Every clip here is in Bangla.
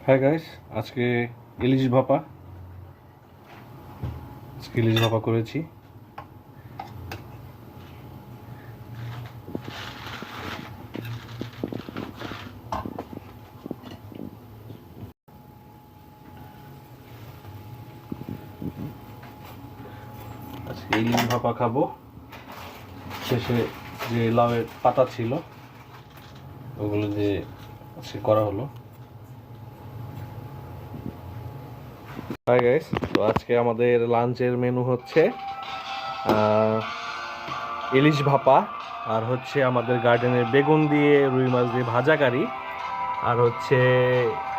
হাই গাইস, আজকে ইলিশ ভাপা করেছি। আজকে ইলিশ ভাপা খাবো। শেষে যে লাউয়ের পাতা ছিল ওগুলো দিয়ে আজকে করা হলো। হাই গাইস, তো আজকে আমাদের লাঞ্চের মেনু হচ্ছে ইলিশ ভাপা, আর হচ্ছে আমাদের গার্ডেনের বেগুন দিয়ে রুই মাছ দিয়ে ভাজা কারি, আর হচ্ছে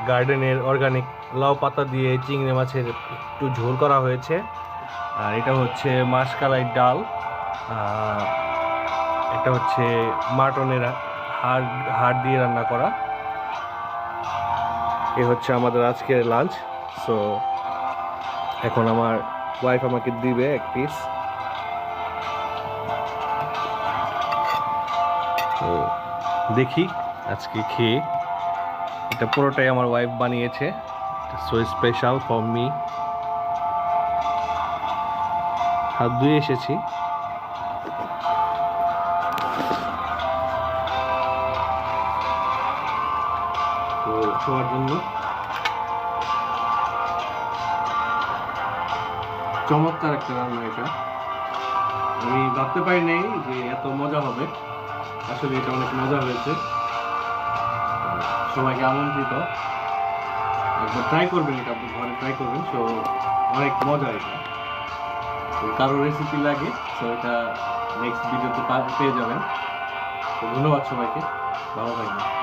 গার্ডেনের অর্গানিক লাউ পাতা দিয়ে চিংড়ি মাছের একটু ঝোল করা হয়েছে। আর এটা হচ্ছে মাসকালাই ডাল, এটা হচ্ছে মাটনের হাড় দিয়ে রান্না করা। এ হচ্ছে আমাদের আজকের লাঞ্চ। সো এখন আমার ওয়াইফ আমাকে দিবে এক পিস। তো দেখি আজকে খেয়ে, এটা পুরোটাই আমার ওয়াইফ বানিয়েছে, সো স্পেশাল ফর মি। হাত ধুয়ে এসেছি। তো সবার জন্য চমৎকার একটা রান্না এটা। আমি ভাবতে পারি নাই যে এত মজা হবে। আসলে এটা অনেক মজা হয়েছে। সবাইকে আমন্ত্রিত, একবার ট্রাই করবেন, এটা আপনি ঘরে ট্রাই করবেন। সো অনেক মজা এটা। তো কারো রেসিপি লাগে, সো এটা নেক্সট ভিডিওতে পেয়ে যাবেন। তো ধন্যবাদ সবাইকে, ভালো থাকবেন।